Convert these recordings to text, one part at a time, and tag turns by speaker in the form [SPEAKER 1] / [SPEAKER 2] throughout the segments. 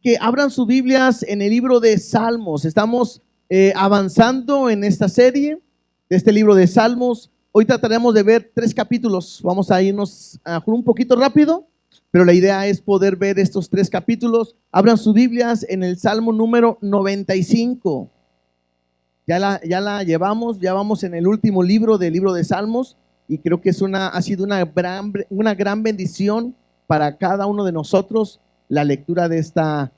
[SPEAKER 1] Que abran sus Biblias en el libro de Salmos. Estamos avanzando en esta serie de este libro de Salmos. Hoy trataremos de ver 3 capítulos. Vamos a irnos un poquito rápido, pero la idea es poder ver estos 3 capítulos. Abran sus Biblias en el Salmo número 95. Ya la llevamos, ya vamos en el último libro del libro de Salmos, y creo que ha sido una gran bendición para cada uno de nosotros la lectura de esta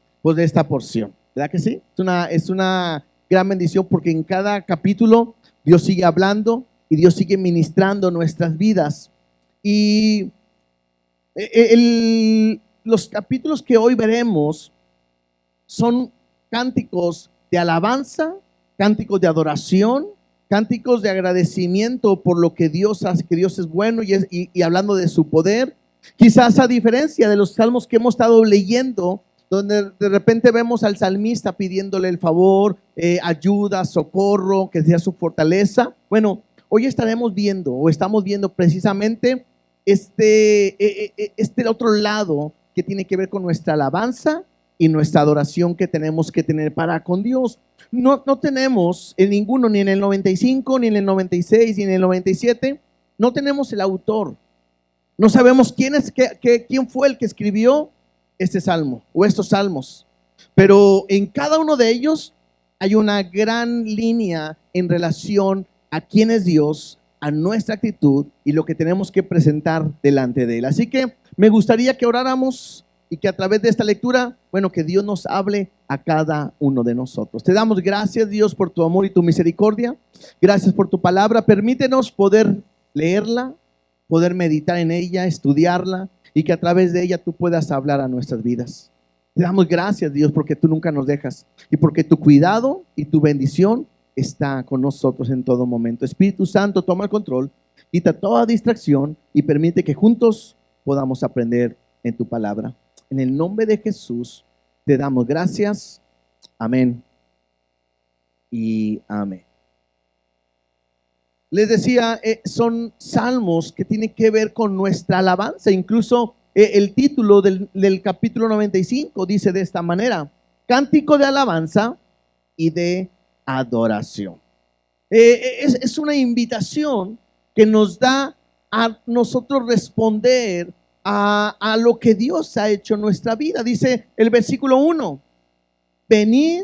[SPEAKER 1] porción. ¿Verdad que sí? Es una gran bendición, porque en cada capítulo Dios sigue hablando y Dios sigue ministrando nuestras vidas. Y los capítulos que hoy veremos son cánticos de alabanza, cánticos de adoración, cánticos de agradecimiento por lo que Dios hace, que Dios es bueno, y hablando de su poder. Quizás a diferencia de los salmos que hemos estado leyendo, donde de repente vemos al salmista pidiéndole el favor, ayuda, socorro, que sea su fortaleza. Bueno, hoy estamos viendo precisamente este otro lado que tiene que ver con nuestra alabanza y nuestra adoración que tenemos que tener para con Dios. No tenemos en ninguno, ni en el 95, ni en el 96, ni en el 97, no tenemos el autor. No sabemos quién fue el que escribió este salmo o estos salmos, pero en cada uno de ellos hay una gran línea en relación a quién es Dios, a nuestra actitud y lo que tenemos que presentar delante de Él. Así que me gustaría que oráramos y que a través de esta lectura, que Dios nos hable a cada uno de nosotros. Te damos gracias, Dios, por tu amor y tu misericordia. Gracias por tu palabra. Permítenos poder leerla, poder meditar en ella, estudiarla, y que a través de ella tú puedas hablar a nuestras vidas. Te damos gracias, Dios, porque tú nunca nos dejas y porque tu cuidado y tu bendición está con nosotros en todo momento. Espíritu Santo, toma el control, quita toda distracción y permite que juntos podamos aprender en tu palabra. En el nombre de Jesús te damos gracias. Amén y amén. Les decía, son salmos que tienen que ver con nuestra alabanza. Incluso el título del capítulo 95 dice de esta manera: cántico de alabanza y de adoración. Es una invitación que nos da a nosotros responder a lo que Dios ha hecho en nuestra vida. Dice el versículo 1: venid,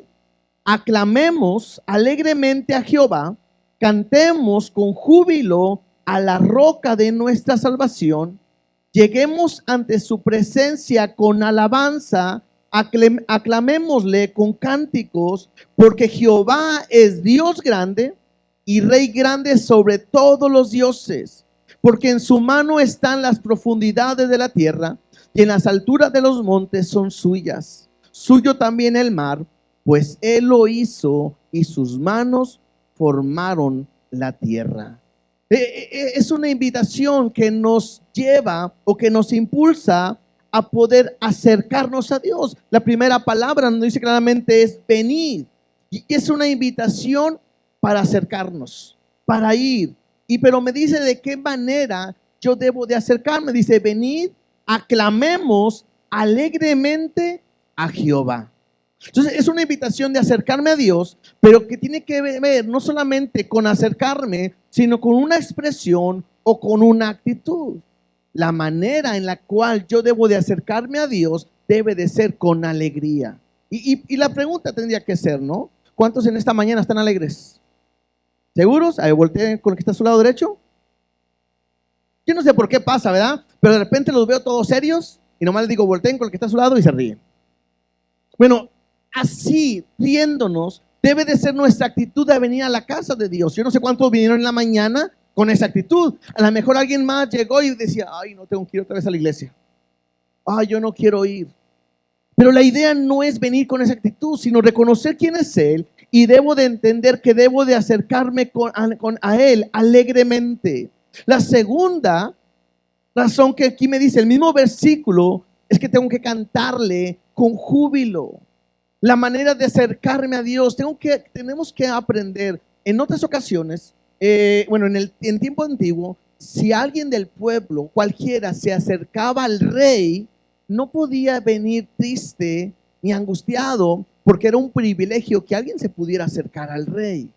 [SPEAKER 1] aclamemos alegremente a Jehová, cantemos con júbilo a la roca de nuestra salvación, lleguemos ante su presencia con alabanza, aclamémosle con cánticos, porque Jehová es Dios grande y Rey grande sobre todos los dioses, porque en su mano están las profundidades de la tierra y en las alturas de los montes son suyas. Suyo también el mar, pues él lo hizo y sus manos formaron la tierra. Es una invitación que nos lleva o que nos impulsa a poder acercarnos a Dios. La primera palabra nos dice claramente es venid, y es una invitación para acercarnos, para ir. Pero me dice de qué manera yo debo de acercarme. Dice: venid, aclamemos alegremente a Jehová. Entonces es una invitación de acercarme a Dios, pero que tiene que ver no solamente con acercarme, sino con una expresión o con una actitud. La manera en la cual yo debo de acercarme a Dios debe de ser con alegría. Y la pregunta tendría que ser, ¿no? ¿Cuántos en esta mañana están alegres? ¿Seguros? A ver, volteen con el que está a su lado derecho. Yo no sé por qué pasa, ¿verdad? Pero de repente los veo todos serios y nomás les digo: volteen con el que está a su lado, y se ríen. Bueno, así, riéndonos, debe de ser nuestra actitud de venir a la casa de Dios. Yo no sé cuántos vinieron en la mañana con esa actitud. A lo mejor alguien más llegó y decía: ay, no tengo que ir otra vez a la iglesia. Ay, yo no quiero ir. Pero la idea no es venir con esa actitud, sino reconocer quién es Él, y debo de entender que debo de acercarme a Él alegremente. La segunda razón que aquí me dice el mismo versículo es que tengo que cantarle con júbilo. La manera de acercarme a Dios, tenemos que aprender. En otras ocasiones, en tiempo antiguo, si alguien del pueblo, cualquiera, se acercaba al rey, no podía venir triste ni angustiado, porque era un privilegio que alguien se pudiera acercar al rey.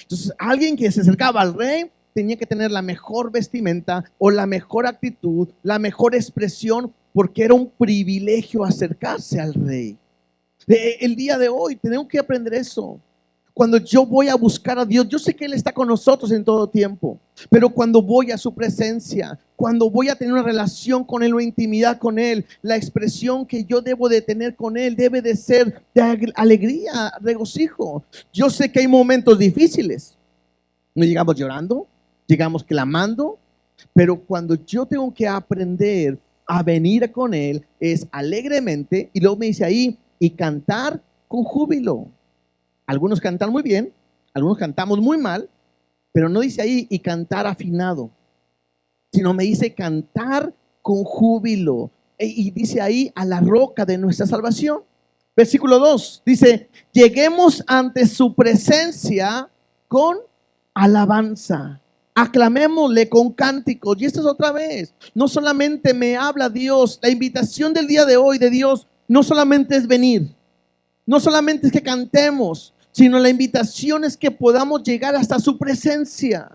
[SPEAKER 1] Entonces, alguien que se acercaba al rey tenía que tener la mejor vestimenta o la mejor actitud, la mejor expresión, porque era un privilegio acercarse al rey. El día de hoy tenemos que aprender eso. Cuando yo voy a buscar a Dios, yo sé que Él está con nosotros en todo tiempo, pero cuando voy a su presencia, cuando voy a tener una relación con Él o intimidad con Él, la expresión que yo debo de tener con Él debe de ser de alegría, regocijo. Yo sé que hay momentos difíciles, no llegamos llorando, llegamos clamando, pero cuando yo tengo que aprender a venir con Él es alegremente, y luego me dice ahí, y cantar con júbilo. Algunos cantan muy bien, algunos cantamos muy mal, pero no dice ahí y cantar afinado, sino me dice cantar con júbilo. Y dice ahí a la roca de nuestra salvación. Versículo 2 dice, lleguemos ante su presencia con alabanza. Aclamémosle con cánticos. Y esto es otra vez, no solamente me habla Dios, la invitación del día de hoy de Dios no solamente es venir, no solamente es que cantemos, sino la invitación es que podamos llegar hasta su presencia.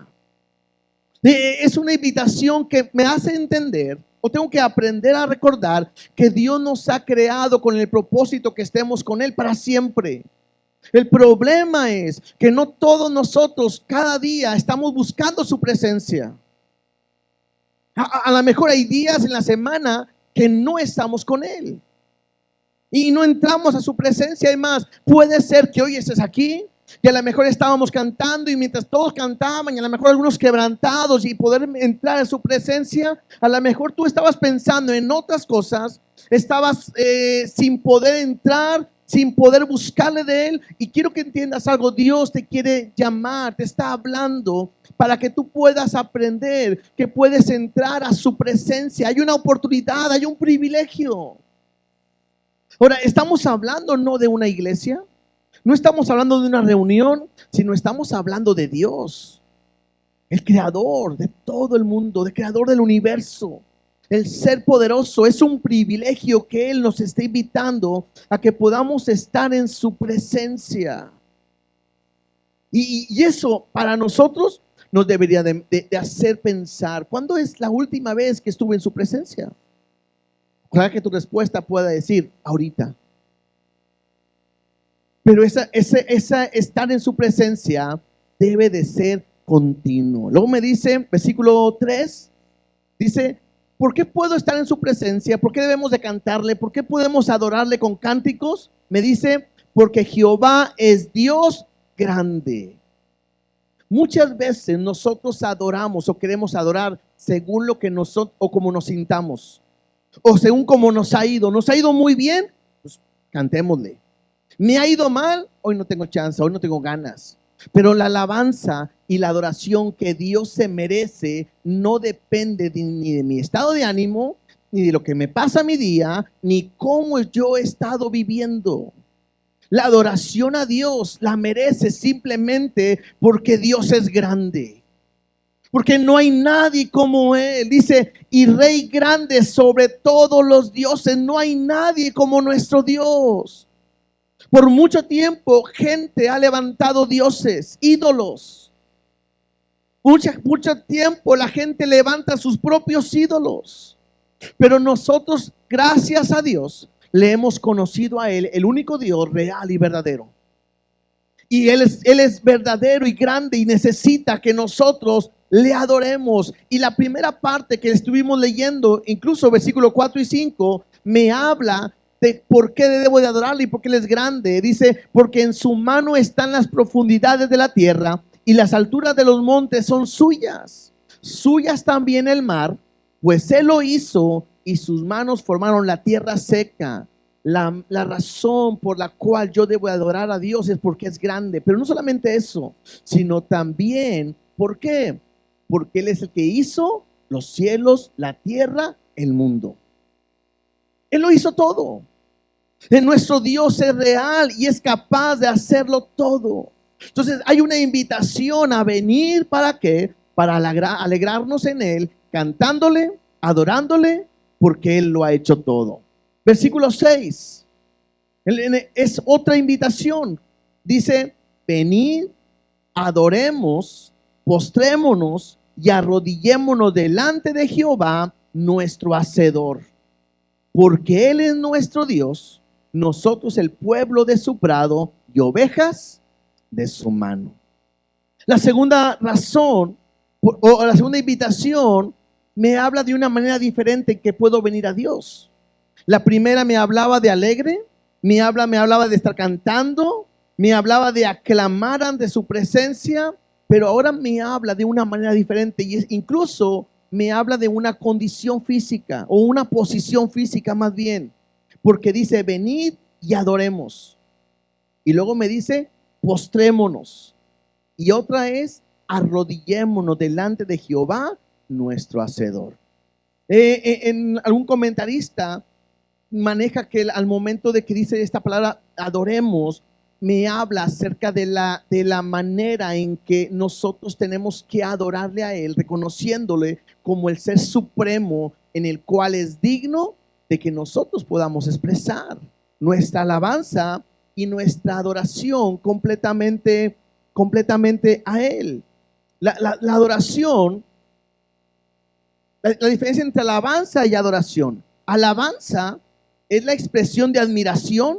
[SPEAKER 1] Es una invitación que me hace entender, o tengo que aprender a recordar, que Dios nos ha creado con el propósito que estemos con Él para siempre. El problema es que no todos nosotros cada día estamos buscando su presencia. A lo mejor hay días en la semana que no estamos con Él y no entramos a su presencia. Además, puede ser que hoy estés aquí y a lo mejor estábamos cantando, y mientras todos cantaban, y a lo mejor algunos quebrantados, y poder entrar a su presencia, a lo mejor tú estabas pensando en otras cosas, estabas sin poder entrar, sin poder buscarle de Él. Y quiero que entiendas algo, Dios te quiere llamar, te está hablando para que tú puedas aprender que puedes entrar a su presencia. Hay una oportunidad, hay un privilegio. Ahora, estamos hablando no de una iglesia, no estamos hablando de una reunión, sino estamos hablando de Dios, el creador de todo el mundo, el creador del universo, el ser poderoso. Es un privilegio que Él nos está invitando a que podamos estar en su presencia. Y eso para nosotros nos debería de hacer pensar, ¿cuándo es la última vez que estuve en su presencia? Ojalá que tu respuesta pueda decir, ahorita. Pero esa estar en su presencia debe de ser continuo. Luego me dice, versículo 3, dice, ¿por qué puedo estar en su presencia? ¿Por qué debemos de cantarle? ¿Por qué podemos adorarle con cánticos? Me dice, porque Jehová es Dios grande. Muchas veces nosotros adoramos o queremos adorar según lo que nosotros o como nos sintamos, o según como nos ha ido. Nos ha ido muy bien, pues cantémosle. Me ha ido mal, hoy no tengo chance, hoy no tengo ganas. Pero la alabanza y la adoración que Dios se merece no depende ni de mi estado de ánimo, ni de lo que me pasa mi día, ni cómo yo he estado viviendo. La adoración a Dios la merece simplemente porque Dios es grande. Porque no hay nadie como Él. Dice, y Rey grande sobre todos los dioses. No hay nadie como nuestro Dios. Por mucho tiempo, gente ha levantado dioses, ídolos. Mucho tiempo la gente levanta sus propios ídolos. Pero nosotros, gracias a Dios, le hemos conocido a Él, el único Dios real y verdadero. Y Él es verdadero y grande y necesita que nosotros le adoremos. Y la primera parte que estuvimos leyendo, incluso versículo 4 y 5, me habla de por qué debo de adorarle y por qué Él es grande. Dice, porque en su mano están las profundidades de la tierra y las alturas de los montes son suyas. Suyas también el mar, pues Él lo hizo y sus manos formaron la tierra seca. La razón por la cual yo debo adorar a Dios es porque es grande. Pero no solamente eso, sino también, ¿por qué? Porque Él es el que hizo los cielos, la tierra, el mundo. Él lo hizo todo. Nuestro Dios es real y es capaz de hacerlo todo. Entonces hay una invitación a venir. ¿Para qué? Para alegrarnos en Él, cantándole, adorándole, porque Él lo ha hecho todo. Versículo 6. Es otra invitación. Dice, venid, adoremos, postrémonos y arrodillémonos delante de Jehová, nuestro Hacedor. Porque Él es nuestro Dios, nosotros el pueblo de su prado y ovejas de su mano. La segunda razón, o la segunda invitación, me habla de una manera diferente que puedo venir a Dios. La primera me hablaba de alegre, me hablaba de estar cantando, me hablaba de aclamar ante su presencia, pero ahora me habla de una manera diferente y incluso me habla de una condición física o una posición física más bien, porque dice, venid y adoremos. Y luego me dice, postrémonos. Y otra es, arrodillémonos delante de Jehová, nuestro Hacedor. En algún comentarista maneja que al momento de que dice esta palabra adoremos, me habla acerca de la manera en que nosotros tenemos que adorarle a Él, reconociéndole como el ser supremo en el cual es digno de que nosotros podamos expresar nuestra alabanza y nuestra adoración completamente a Él. La adoración, la diferencia entre alabanza y adoración. Alabanza es la expresión de admiración,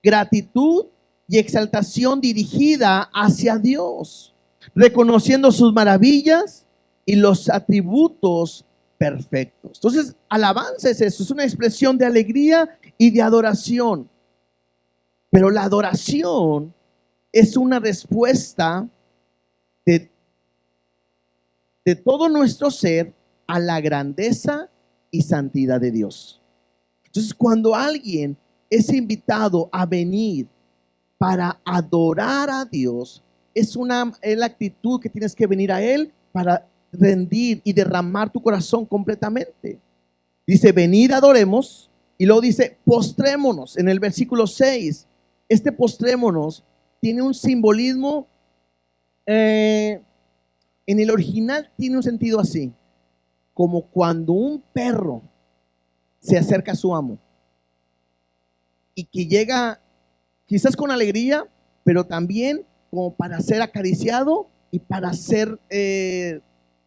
[SPEAKER 1] gratitud y exaltación dirigida hacia Dios, reconociendo sus maravillas y los atributos perfectos. Entonces, alabanza es eso, es una expresión de alegría y de adoración. Pero la adoración es una respuesta de todo nuestro ser a la grandeza y santidad de Dios. Entonces, cuando alguien es invitado a venir para adorar a Dios, es la actitud que tienes que venir a Él para rendir y derramar tu corazón completamente. Dice, venid, adoremos, y luego dice, postrémonos. En el versículo 6, este postrémonos tiene un simbolismo, en el original tiene un sentido así, como cuando un perro se acerca a su amo y que llega quizás con alegría, pero también como para ser acariciado y para ser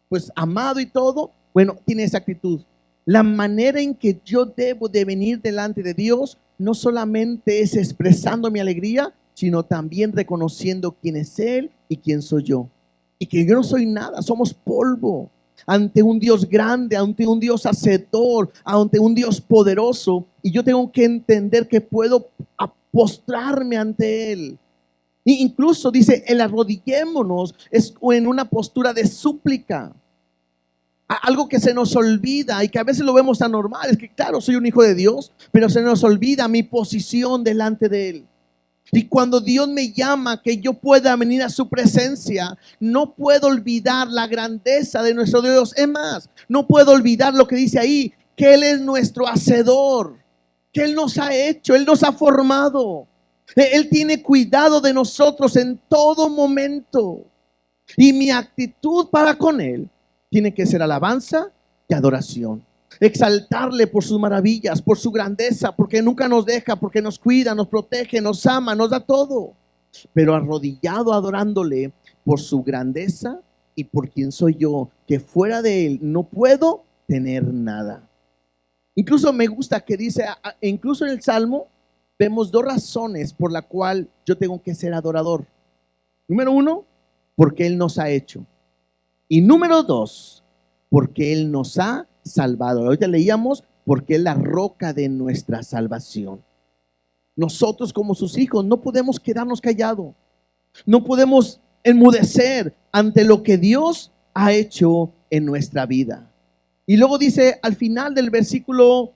[SPEAKER 1] pues amado y todo. Bueno, tiene esa actitud. La manera en que yo debo de venir delante de Dios no solamente es expresando mi alegría, sino también reconociendo quién es Él y quién soy yo. Y que yo no soy nada, somos polvo ante un Dios grande, ante un Dios hacedor, ante un Dios poderoso. Y yo tengo que entender que puedo postrarme ante Él. E incluso dice, el arrodillémonos es en una postura de súplica. Algo que se nos olvida y que a veces lo vemos tan normal, es que claro, soy un hijo de Dios, pero se nos olvida mi posición delante de Él. Y cuando Dios me llama que yo pueda venir a su presencia, no puedo olvidar la grandeza de nuestro Dios. Es más, no puedo olvidar lo que dice ahí, que Él es nuestro hacedor, que Él nos ha hecho, Él nos ha formado. Él tiene cuidado de nosotros en todo momento. Y mi actitud para con Él tiene que ser alabanza y adoración. Exaltarle por sus maravillas, por su grandeza, porque nunca nos deja, porque nos cuida, nos protege, nos ama, nos da todo. Pero arrodillado adorándole por su grandeza y por quien soy yo, que fuera de Él no puedo tener nada. Incluso me gusta que dice, incluso en el Salmo, vemos dos razones por la cual yo tengo que ser adorador. Número uno, porque Él nos ha hecho. Y número dos, porque Él nos ha salvado. Ahorita leíamos, porque es la roca de nuestra salvación. Nosotros como sus hijos no podemos quedarnos callados. No podemos enmudecer ante lo que Dios ha hecho en nuestra vida. Y luego dice al final del versículo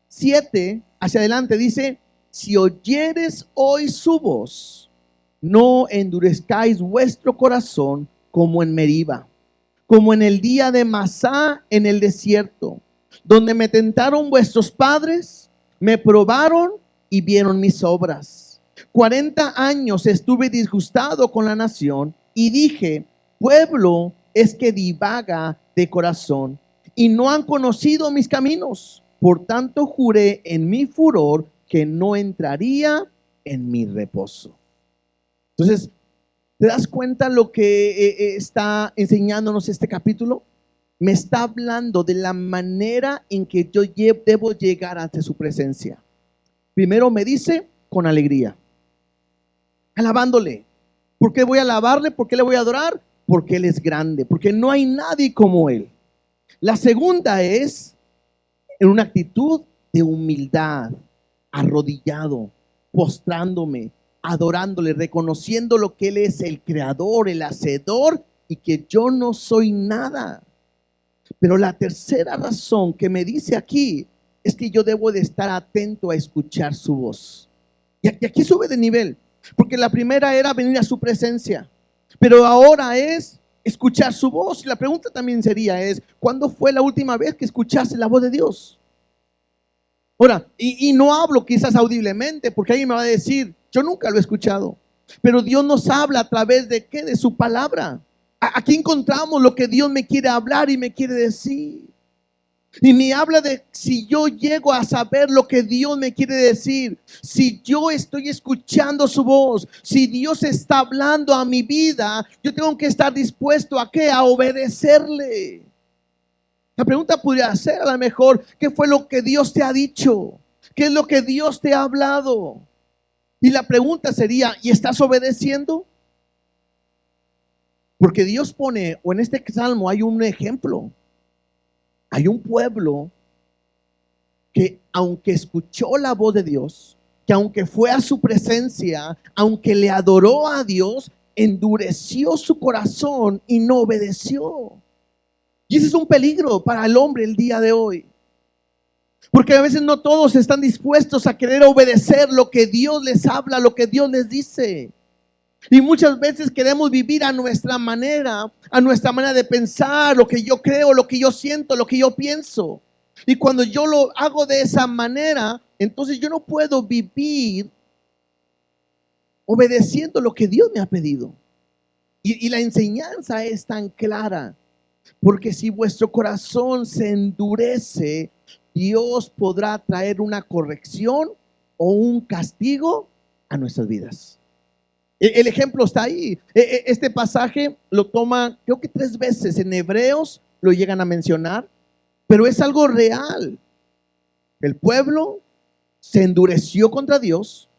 [SPEAKER 1] 7 hacia adelante, dice, si oyeres hoy su voz, no endurezcáis vuestro corazón como en Meriba, como en el día de Masá en el desierto, donde me tentaron vuestros padres, me probaron y vieron mis obras. 40 años estuve disgustado con la nación y dije, pueblo es que divaga de corazón y no han conocido mis caminos. Por tanto juré en mi furor que no entraría en mi reposo. Entonces, ¿te das cuenta lo que está enseñándonos este capítulo? Me está hablando de la manera en que yo debo llegar ante su presencia. Primero me dice, con alegría, alabándole. ¿Por qué voy a alabarle? ¿Por qué le voy a adorar? Porque Él es grande, porque no hay nadie como Él. La segunda es en una actitud de humildad, arrodillado, postrándome, adorándole, reconociendo lo que Él es, el creador, el hacedor, y que yo no soy nada. Pero la tercera razón que me dice aquí es que yo debo de estar atento a escuchar su voz. Y aquí sube de nivel, porque la primera era venir a su presencia, pero ahora es escuchar su voz. Y la pregunta también sería ¿cuándo fue la última vez que escuchaste la voz de Dios? Ahora, y no hablo quizás audiblemente, porque alguien me va a decir, yo nunca lo he escuchado. Pero Dios nos habla a través de ¿qué? De su palabra. Aquí encontramos lo que Dios me quiere hablar y me quiere decir. Y me habla de si yo llego a saber lo que Dios me quiere decir, si yo estoy escuchando su voz, si Dios está hablando a mi vida, yo tengo que estar dispuesto ¿a qué? A obedecerle. La pregunta podría ser a lo mejor, ¿qué fue lo que Dios te ha dicho? ¿Qué es lo que Dios te ha hablado? Y la pregunta sería, ¿y estás obedeciendo? Porque Dios pone, o en este salmo hay un ejemplo. Hay un pueblo que aunque escuchó la voz de Dios, que aunque fue a su presencia, aunque le adoró a Dios, endureció su corazón y no obedeció. Y ese es un peligro para el hombre el día de hoy. Porque a veces no todos están dispuestos a querer obedecer lo que Dios les habla, lo que Dios les dice. Y muchas veces queremos vivir a nuestra manera de pensar, lo que yo creo, lo que yo siento, lo que yo pienso. Y cuando yo lo hago de esa manera, entonces yo no puedo vivir obedeciendo lo que Dios me ha pedido. Y la enseñanza es tan clara, porque si vuestro corazón se endurece, Dios podrá traer una corrección o un castigo a nuestras vidas. El ejemplo está ahí. Este pasaje lo toma, creo que 3 veces en Hebreos lo llegan a mencionar, pero es algo real. El pueblo se endureció contra Dios,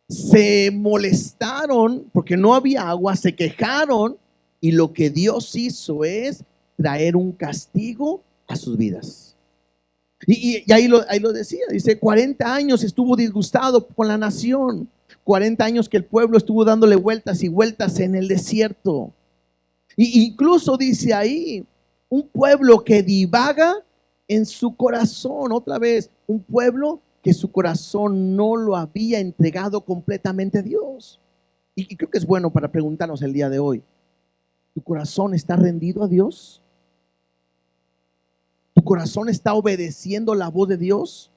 [SPEAKER 1] se molestaron porque no había agua, se quejaron, y lo que Dios hizo es traer un castigo a sus vidas. Y ahí lo decía, dice, 40 años estuvo disgustado con la nación. 40 años que el pueblo estuvo dándole vueltas y vueltas en el desierto. Y incluso dice ahí, un pueblo que divaga en su corazón. Otra vez, un pueblo que su corazón no lo había entregado completamente a Dios. Y creo que es bueno para preguntarnos el día de hoy, ¿tu corazón está rendido a Dios? ¿Tu corazón está obedeciendo la voz de Dios?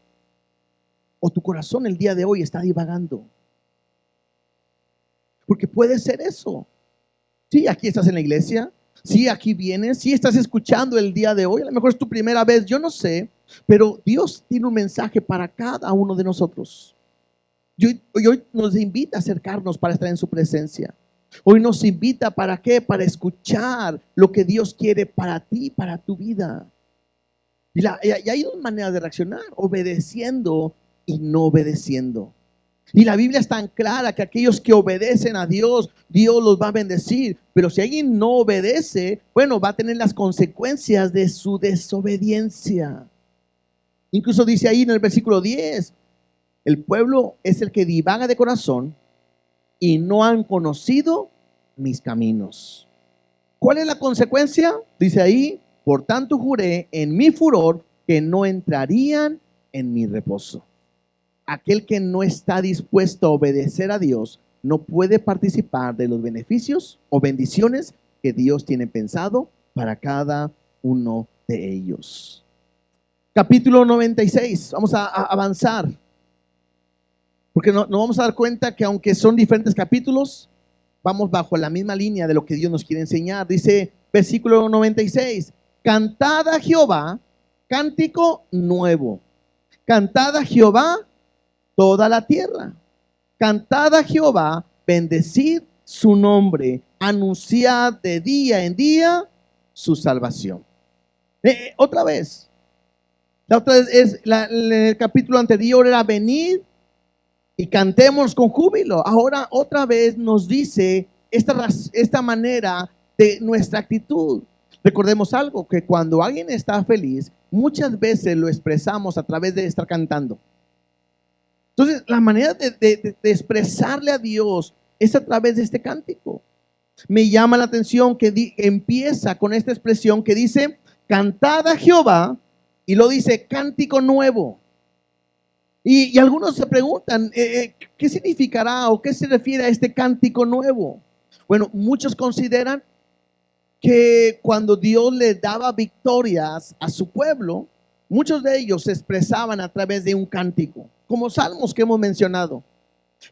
[SPEAKER 1] ¿O tu corazón el día de hoy está divagando? Porque puede ser eso. Sí, aquí estás en la iglesia. Sí, aquí vienes. Sí, estás escuchando el día de hoy. A lo mejor es tu primera vez, yo no sé. Pero Dios tiene un mensaje para cada uno de nosotros. Y hoy nos invita a acercarnos para estar en su presencia. Hoy nos invita ¿para qué? Para escuchar lo que Dios quiere para ti, para tu vida. Y hay 2 maneras de reaccionar: obedeciendo y no obedeciendo. Y la Biblia es tan clara que aquellos que obedecen a Dios, Dios los va a bendecir. Pero si alguien no obedece, bueno, va a tener las consecuencias de su desobediencia. Incluso dice ahí en el versículo 10, el pueblo es el que divaga de corazón y no han conocido mis caminos. ¿Cuál es la consecuencia? Dice ahí, por tanto juré en mi furor que no entrarían en mi reposo. Aquel que no está dispuesto a obedecer a Dios no puede participar de los beneficios o bendiciones que Dios tiene pensado para cada uno de ellos. Capítulo 96, vamos a avanzar, porque nos vamos a dar cuenta que aunque son diferentes capítulos, vamos bajo la misma línea de lo que Dios nos quiere enseñar. Dice versículo 96, cantad a Jehová cántico nuevo, cantad a Jehová toda la tierra. Cantad a Jehová, bendecid su nombre, anunciad de día en día su salvación. Otra vez, la otra vez en el capítulo anterior era venid y cantemos con júbilo. Ahora otra vez nos dice esta manera de nuestra actitud. Recordemos algo, que cuando alguien está feliz, muchas veces lo expresamos a través de estar cantando. Entonces, la manera de expresarle a Dios es a través de este cántico. Me llama la atención que empieza con esta expresión que dice, cantad a Jehová, y lo dice, cántico nuevo. Y algunos se preguntan, ¿qué significará o qué se refiere a este cántico nuevo? Bueno, muchos consideran que cuando Dios le daba victorias a su pueblo, muchos de ellos se expresaban a través de un cántico, como salmos que hemos mencionado.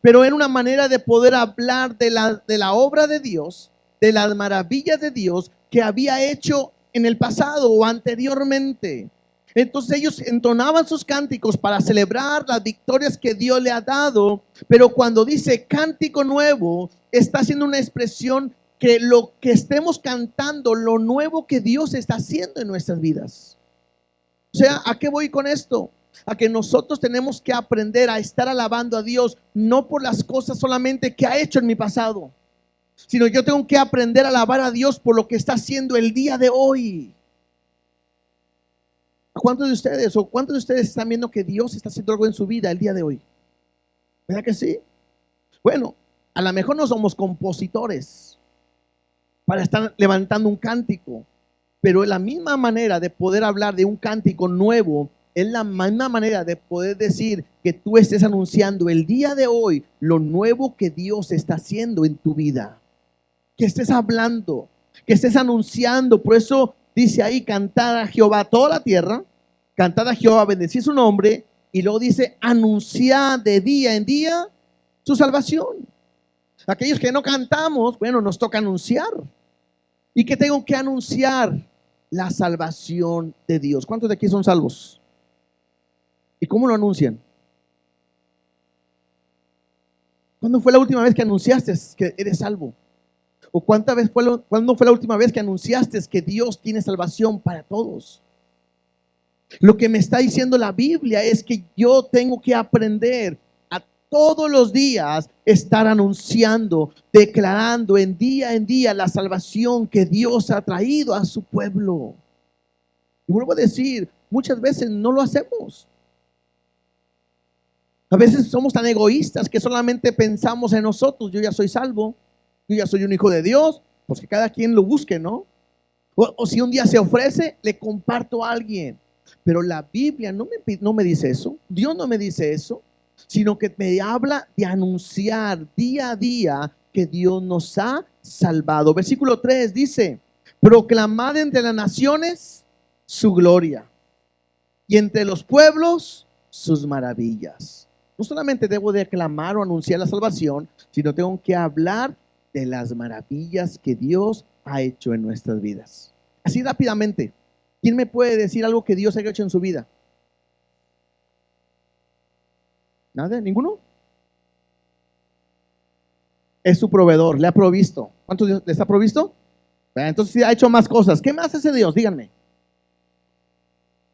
[SPEAKER 1] Pero era una manera de poder hablar de la obra de Dios, de las maravillas de Dios que había hecho en el pasado o anteriormente. Entonces ellos entonaban sus cánticos para celebrar las victorias que Dios le ha dado. Pero cuando dice cántico nuevo, está haciendo una expresión que lo que estemos cantando, lo nuevo que Dios está haciendo en nuestras vidas. O sea, ¿a qué voy con esto? A que nosotros tenemos que aprender a estar alabando a Dios, no por las cosas solamente que ha hecho en mi pasado, sino yo tengo que aprender a alabar a Dios por lo que está haciendo el día de hoy. ¿A cuántos de ustedes están viendo que Dios está haciendo algo en su vida el día de hoy? ¿Verdad que sí? Bueno, a lo mejor no somos compositores para estar levantando un cántico, pero es la misma manera de poder hablar de un cántico nuevo. Es la misma manera de poder decir que tú estés anunciando el día de hoy lo nuevo que Dios está haciendo en tu vida. Que estés hablando, que estés anunciando. Por eso dice ahí, cantad a Jehová toda la tierra, cantad a Jehová, bendecid su nombre. Y luego dice, anunciad de día en día su salvación. Aquellos que no cantamos, bueno, nos toca anunciar. ¿Y qué tengo que anunciar? La salvación de Dios. ¿Cuántos de aquí son salvos? ¿Y cómo lo anuncian? ¿Cuándo fue la última vez que anunciaste que eres salvo? ¿O cuándo fue la última vez que anunciaste que Dios tiene salvación para todos? Lo que me está diciendo la Biblia es que yo tengo que aprender a todos los días estar anunciando, declarando en día la salvación que Dios ha traído a su pueblo. Y vuelvo a decir, muchas veces no lo hacemos. A veces somos tan egoístas que solamente pensamos en nosotros. Yo ya soy salvo, yo ya soy un hijo de Dios, pues que cada quien lo busque, ¿no? O si un día se ofrece, le comparto a alguien. Pero la Biblia no me dice eso, Dios no me dice eso, sino que me habla de anunciar día a día que Dios nos ha salvado. Versículo 3 dice, proclamad entre las naciones su gloria y entre los pueblos sus maravillas. No solamente debo de aclamar o anunciar la salvación, sino tengo que hablar de las maravillas que Dios ha hecho en nuestras vidas. Así rápidamente, ¿quién me puede decir algo que Dios haya hecho en su vida? ¿Nada? ¿Ninguno? Es su proveedor, le ha provisto. ¿Cuánto Dios les ha provisto? Entonces sí ha hecho más cosas. ¿Qué más hace Dios? Díganme.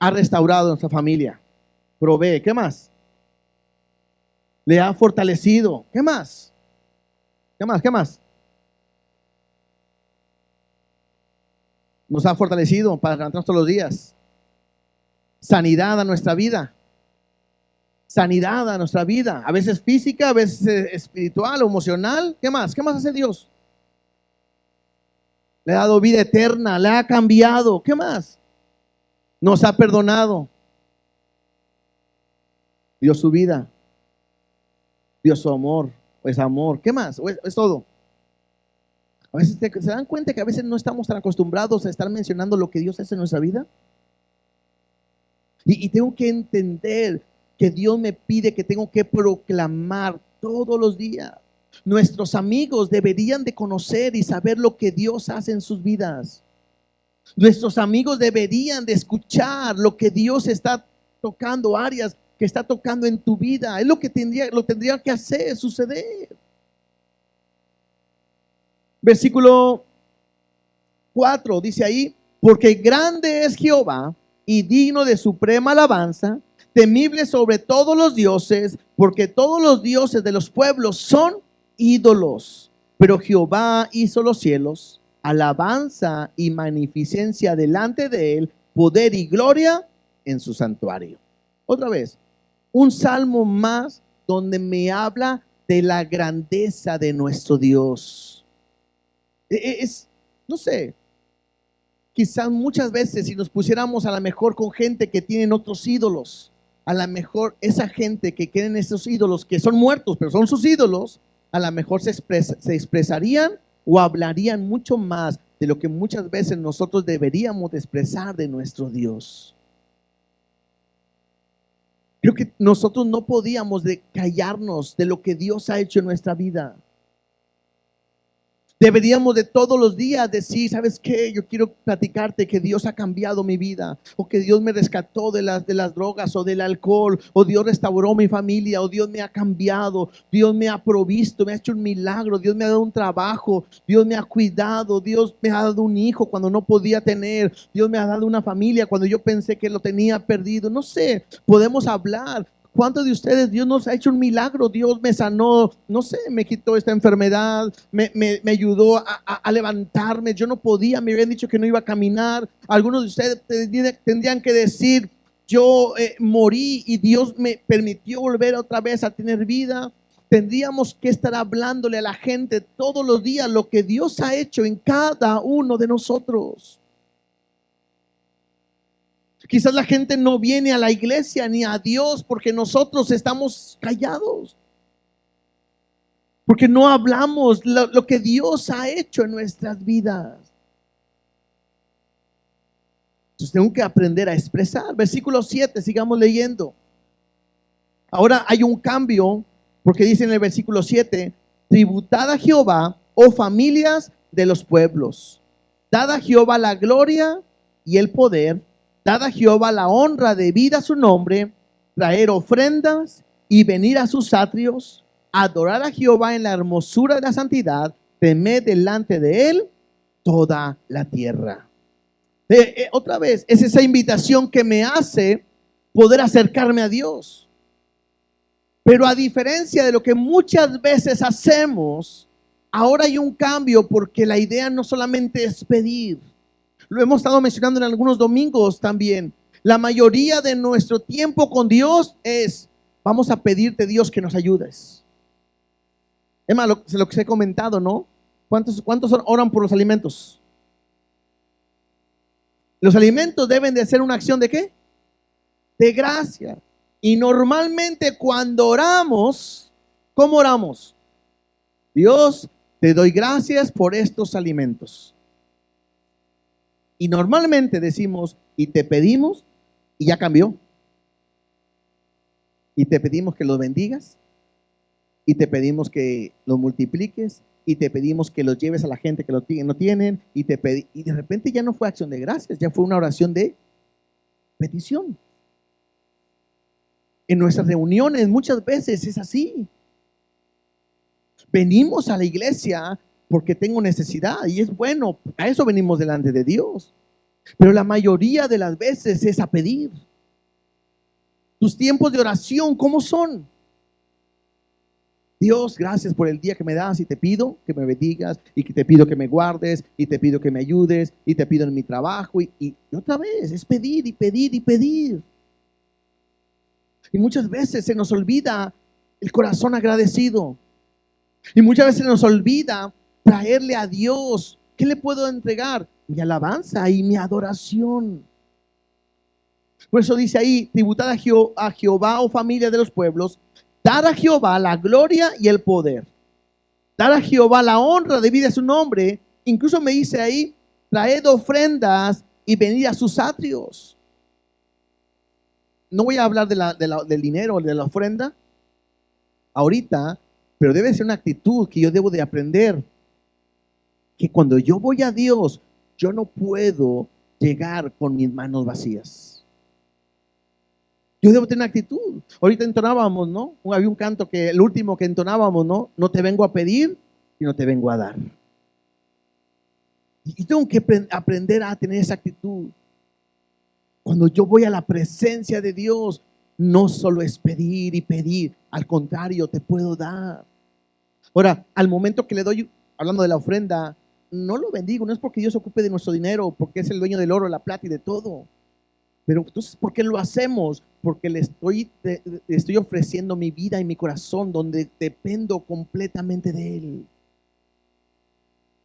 [SPEAKER 1] Ha restaurado nuestra familia, provee. ¿Qué más? Le ha fortalecido. ¿Qué más? ¿Qué más? ¿Qué más? Nos ha fortalecido para levantarnos todos los días. Sanidad a nuestra vida. Sanidad a nuestra vida. A veces física, a veces espiritual o emocional. ¿Qué más? ¿Qué más hace Dios? Le ha dado vida eterna, le ha cambiado. ¿Qué más? Nos ha perdonado. Dio su vida. Dio su amor. Es amor. ¿Qué más? Es todo. A veces se dan cuenta que a veces no estamos tan acostumbrados a estar mencionando lo que Dios hace en nuestra vida. Y tengo que entender que Dios me pide que tengo que proclamar todos los días. Nuestros amigos deberían de conocer y saber lo que Dios hace en sus vidas. Nuestros amigos deberían de escuchar lo que Dios está tocando, áreas que está tocando en tu vida. Es lo que tendría que hacer, suceder. Versículo 4 dice ahí: porque grande es Jehová y digno de suprema alabanza, temible sobre todos los dioses, porque todos los dioses de los pueblos son ídolos. Pero Jehová hizo los cielos, alabanza y magnificencia delante de él, poder y gloria en su santuario. Otra vez, un salmo más donde me habla de la grandeza de nuestro Dios. No sé, quizás muchas veces si nos pusiéramos a lo mejor con gente que tienen otros ídolos, a lo mejor esa gente que creen esos ídolos que son muertos, pero son sus ídolos, a lo mejor se expresarían o hablarían mucho más de lo que muchas veces nosotros deberíamos de expresar de nuestro Dios. Creo que nosotros no podíamos callarnos de lo que Dios ha hecho en nuestra vida. Deberíamos de todos los días decir: ¿sabes qué? Yo quiero platicarte que Dios ha cambiado mi vida, o que Dios me rescató de las drogas o del alcohol, o Dios restauró mi familia, o Dios me ha cambiado, Dios me ha provisto, me ha hecho un milagro, Dios me ha dado un trabajo, Dios me ha cuidado, Dios me ha dado un hijo cuando no podía tener, Dios me ha dado una familia cuando yo pensé que lo tenía perdido. No sé, podemos hablar. ¿Cuántos de ustedes Dios nos ha hecho un milagro? Dios me sanó, no sé, me quitó esta enfermedad, me ayudó a levantarme. Yo no podía, me habían dicho que no iba a caminar. Algunos de ustedes tendrían que decir: yo morí y Dios me permitió volver otra vez a tener vida. Tendríamos que estar hablándole a la gente todos los días lo que Dios ha hecho en cada uno de nosotros. Quizás la gente no viene a la iglesia ni a Dios porque nosotros estamos callados, porque no hablamos lo que Dios ha hecho en nuestras vidas. Entonces tengo que aprender a expresar. Versículo 7, sigamos leyendo. Ahora hay un cambio, porque dice en el versículo 7: tributad a Jehová, oh familias de los pueblos, dad a Jehová la gloria y el poder. Dad a Jehová la honra debida a su nombre, traer ofrendas y venir a sus atrios, adorar a Jehová en la hermosura de la santidad, temed delante de él toda la tierra. Otra vez, es esa invitación que me hace poder acercarme a Dios. Pero a diferencia de lo que muchas veces hacemos, ahora hay un cambio, porque la idea no solamente es pedir. Lo hemos estado mencionando en algunos domingos también. La mayoría de nuestro tiempo con Dios es: vamos a pedirte, Dios, que nos ayudes. Es más, lo que se he comentado, ¿no? ¿Cuántos oran por los alimentos? Los alimentos deben de ser una acción ¿de qué? De gracia. Y normalmente cuando oramos, ¿cómo oramos? Dios, te doy gracias por estos alimentos. Y normalmente decimos: y te pedimos, y ya cambió. Y te pedimos que los bendigas, y te pedimos que los multipliques, y te pedimos que los lleves a la gente que no tienen, y de repente ya no fue acción de gracias, ya fue una oración de petición. En nuestras reuniones muchas veces es así. Venimos a la iglesia porque tengo necesidad, y es bueno, a eso venimos delante de Dios. Pero la mayoría de las veces es a pedir. Tus tiempos de oración, ¿cómo son? Dios, gracias por el día que me das, y te pido que me bendigas, y que te pido que me guardes, y te pido que me ayudes, y te pido en mi trabajo, y otra vez es pedir y pedir y pedir. Y muchas veces se nos olvida el corazón agradecido. Y muchas veces se nos olvida traerle a Dios. ¿Qué le puedo entregar? Mi alabanza y mi adoración. Por eso dice ahí: tributad a Jehová, oh familia de los pueblos, dad a Jehová la gloria y el poder. Dad a Jehová la honra debida a su nombre. Incluso me dice ahí: traed ofrendas y venid a sus atrios. No voy a hablar del dinero o de la ofrenda ahorita, pero debe ser una actitud que yo debo de aprender. Que cuando yo voy a Dios, yo no puedo llegar con mis manos vacías. Yo debo tener actitud. Ahorita entonábamos, ¿no? Había un canto que, el último que entonábamos, ¿no? No te vengo a pedir y no te vengo a dar. Y tengo que aprender a tener esa actitud. Cuando yo voy a la presencia de Dios, no solo es pedir y pedir, al contrario, te puedo dar. Ahora, al momento que le doy, hablando de la ofrenda, no lo bendigo, no es porque Dios se ocupe de nuestro dinero, porque es el dueño del oro, la plata y de todo. Pero entonces, ¿por qué lo hacemos? Porque le estoy ofreciendo mi vida y mi corazón, donde dependo completamente de Él.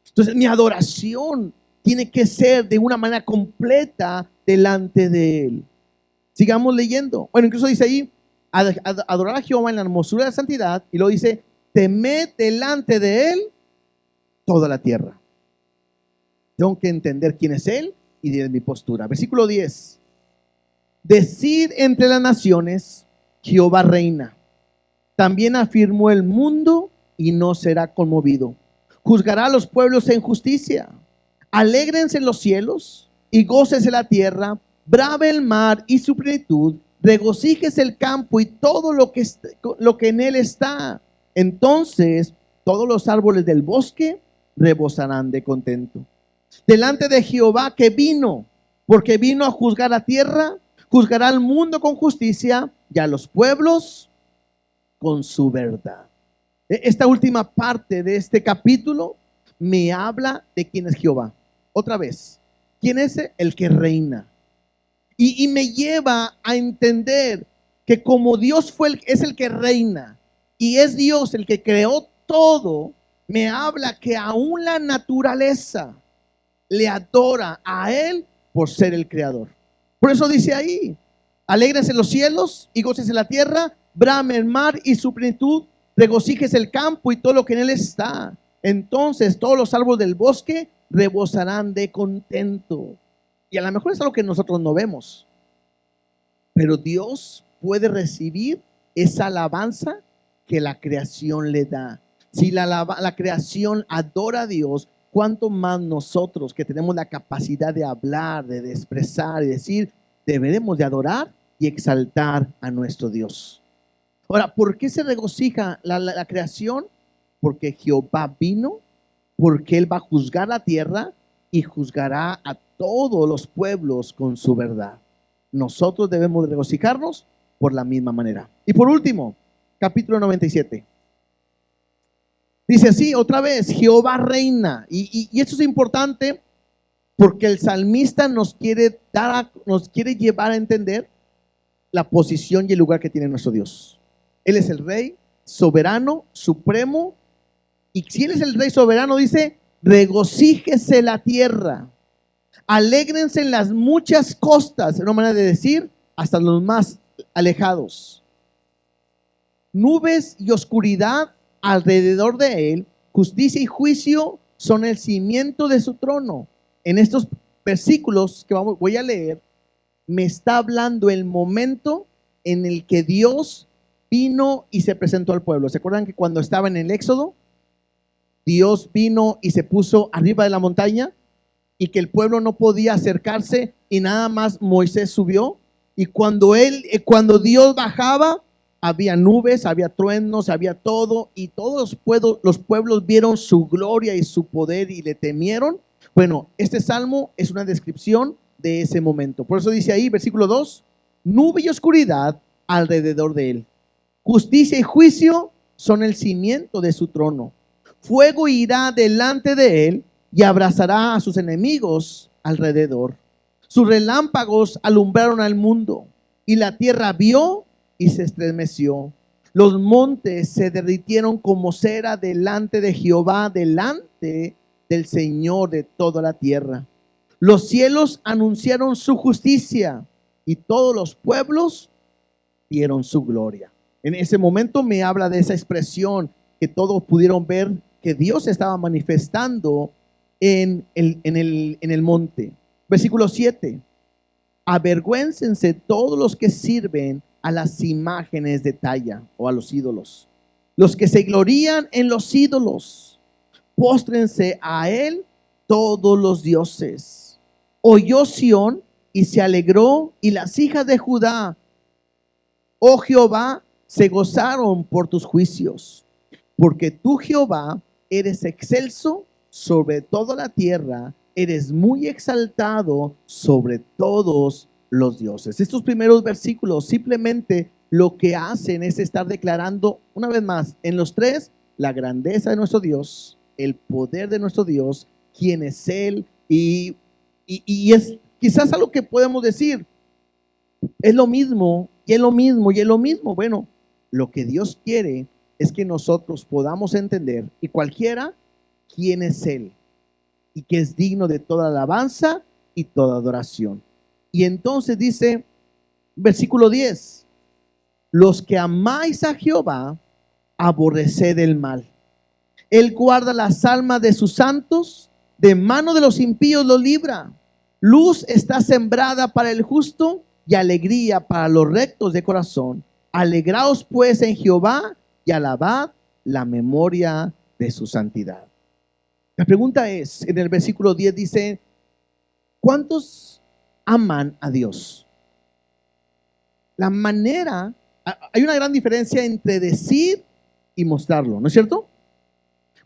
[SPEAKER 1] Entonces, mi adoración tiene que ser de una manera completa delante de Él. Sigamos leyendo. Bueno, incluso dice ahí, adorar a Jehová en la hermosura de la santidad, y luego dice, temed delante de Él toda la tierra. Tengo que entender quién es Él y de mi postura. Versículo 10. Decid entre las naciones, Jehová reina. También afirmó el mundo y no será conmovido. Juzgará a los pueblos en justicia. Alégrense en los cielos y gócese la tierra. Brave el mar y su plenitud. Regocíjese el campo y todo lo que en él está. Entonces todos los árboles del bosque rebosarán de contento delante de Jehová que vino, porque vino a juzgar la tierra. Juzgará al mundo con justicia y a los pueblos con su verdad. Esta última parte de este capítulo me habla de quién es Jehová. Otra vez, ¿quién es el que reina? Y me lleva a entender que como Dios es el que reina y es Dios el que creó todo, me habla que aún la naturaleza le adora a Él por ser el creador. Por eso dice ahí, alégrense los cielos y gócese la tierra, brame el mar y su plenitud, regocíjese el campo y todo lo que en él está. Entonces todos los árboles del bosque rebosarán de contento. Y a lo mejor es algo que nosotros no vemos, pero Dios puede recibir esa alabanza que la creación le da. Si la creación adora a Dios, ¿cuánto más nosotros que tenemos la capacidad de hablar, de expresar y decir, deberemos de adorar y exaltar a nuestro Dios? Ahora, ¿por qué se regocija la creación? Porque Jehová vino, porque Él va a juzgar la tierra y juzgará a todos los pueblos con su verdad. Nosotros debemos de regocijarnos por la misma manera. Y por último, capítulo 97. Dice así, otra vez, Jehová reina. Y esto es importante porque el salmista nos quiere llevar a entender la posición y el lugar que tiene nuestro Dios. Él es el rey soberano, supremo. Y si Él es el rey soberano, dice, regocíjese la tierra. Alégrense en las muchas costas, es una manera de decir, hasta los más alejados. Nubes y oscuridad alrededor de Él, justicia y juicio son el cimiento de su trono. En estos versículos que voy a leer, me está hablando el momento en el que Dios vino y se presentó al pueblo. ¿Se acuerdan que cuando estaba en el Éxodo, Dios vino y se puso arriba de la montaña y que el pueblo no podía acercarse y nada más Moisés subió? Y cuando Dios bajaba, había nubes, había truenos, había todo, y todos los pueblos vieron su gloria y su poder y le temieron. Bueno, este salmo es una descripción de ese momento. Por eso dice ahí, versículo 2, nube y oscuridad alrededor de Él. Justicia y juicio son el cimiento de su trono. Fuego irá delante de Él y abrazará a sus enemigos alrededor. Sus relámpagos alumbraron al mundo y la tierra vio y se estremeció. Los montes se derritieron como cera delante de Jehová, delante del Señor de toda la tierra. Los cielos anunciaron su justicia y todos los pueblos vieron su gloria. En ese momento me habla de esa expresión que todos pudieron ver que Dios estaba manifestando en el monte. Versículo 7. Avergüéncense todos los que sirven a las imágenes de talla o a los ídolos, los que se glorían en los ídolos. Póstrense a él todos los dioses. Oyó Sión y se alegró, y las hijas de Judá oh Jehová, se gozaron por tus juicios, porque tú, Jehová, eres excelso sobre toda la tierra, eres muy exaltado sobre todos los dioses. Estos primeros versículos simplemente lo que hacen es estar declarando una vez más en los tres la grandeza de nuestro Dios, el poder de nuestro Dios, quién es Él, y es quizás algo que podemos decir, es lo mismo, y es lo mismo, y es lo mismo. Bueno, lo que Dios quiere es que nosotros podamos entender, y cualquiera, quién es Él, y que es digno de toda alabanza y toda adoración. Y entonces dice, versículo 10, los que amáis a Jehová, aborreced el mal. Él guarda las almas de sus santos, de mano de los impíos los libra. Luz está sembrada para el justo y alegría para los rectos de corazón. Alegraos pues en Jehová y alabad la memoria de su santidad. La pregunta es, en el versículo 10 dice, ¿cuántos aman a Dios? La manera, hay una gran diferencia entre decir y mostrarlo, ¿no es cierto?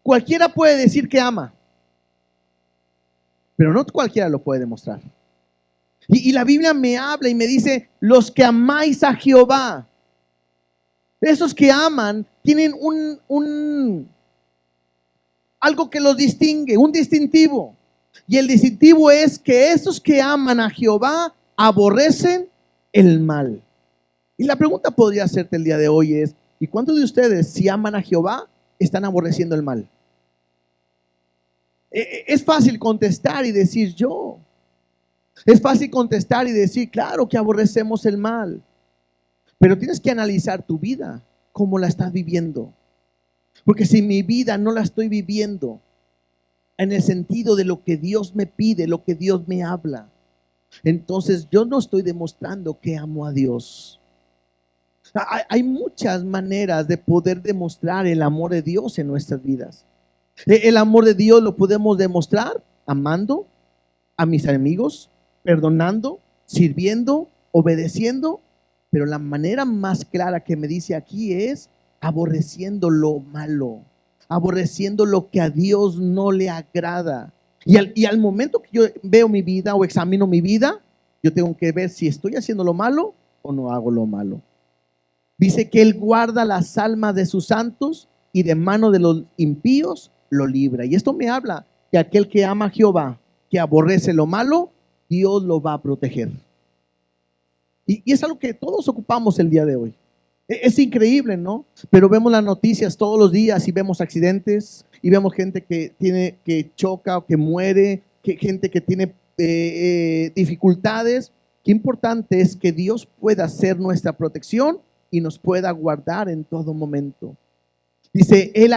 [SPEAKER 1] Cualquiera puede decir que ama, pero no cualquiera lo puede demostrar. Y la Biblia me habla y me dice, los que amáis a Jehová, esos que aman tienen algo que los distingue, un distintivo. Y el distintivo es que esos que aman a Jehová aborrecen el mal. Y la pregunta podría hacerte el día de hoy es, ¿y cuántos de ustedes, si aman a Jehová, están aborreciendo el mal? Es fácil contestar y decir yo. Es fácil contestar y decir, claro que aborrecemos el mal. Pero tienes que analizar tu vida, cómo la estás viviendo. Porque si mi vida no la estoy viviendo en el sentido de lo que Dios me pide, lo que Dios me habla, entonces yo no estoy demostrando que amo a Dios. Hay muchas maneras de poder demostrar el amor de Dios en nuestras vidas. El amor de Dios lo podemos demostrar amando a mis amigos, perdonando, sirviendo, obedeciendo, pero la manera más clara que me dice aquí es aborreciendo lo malo, aborreciendo lo que a Dios no le agrada. Y al momento que yo veo mi vida o examino mi vida, yo tengo que ver si estoy haciendo lo malo o no hago lo malo. Dice que Él guarda las almas de sus santos y de mano de los impíos lo libra. Y esto me habla que aquel que ama a Jehová, que aborrece lo malo, Dios lo va a proteger. Y es algo que todos ocupamos el día de hoy. Es increíble, ¿no? Pero vemos las noticias todos los días y vemos accidentes y vemos gente que choca o que muere, gente que tiene dificultades. Qué importante es que Dios pueda ser nuestra protección y nos pueda guardar en todo momento. Dice, Él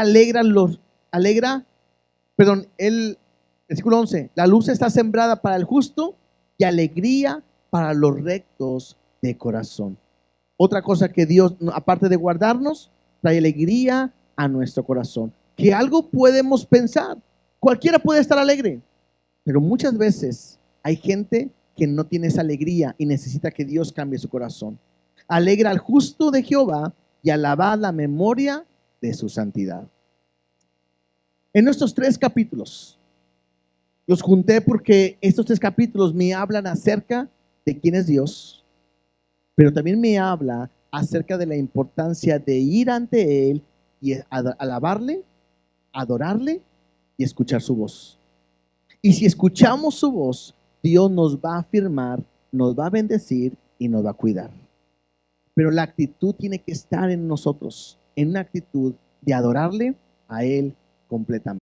[SPEAKER 1] versículo 11, la luz está sembrada para el justo y alegría para los rectos de corazón. Otra cosa que Dios, aparte de guardarnos, trae alegría a nuestro corazón. Que algo podemos pensar, cualquiera puede estar alegre, pero muchas veces hay gente que no tiene esa alegría y necesita que Dios cambie su corazón. Alegra al justo de Jehová y alabad la memoria de su santidad. En estos 3 capítulos, los junté porque estos 3 capítulos me hablan acerca de quién es Dios, pero también me habla acerca de la importancia de ir ante Él y alabarle, adorarle y escuchar su voz. Y si escuchamos su voz, Dios nos va a afirmar, nos va a bendecir y nos va a cuidar. Pero la actitud tiene que estar en nosotros, en una actitud de adorarle a Él completamente.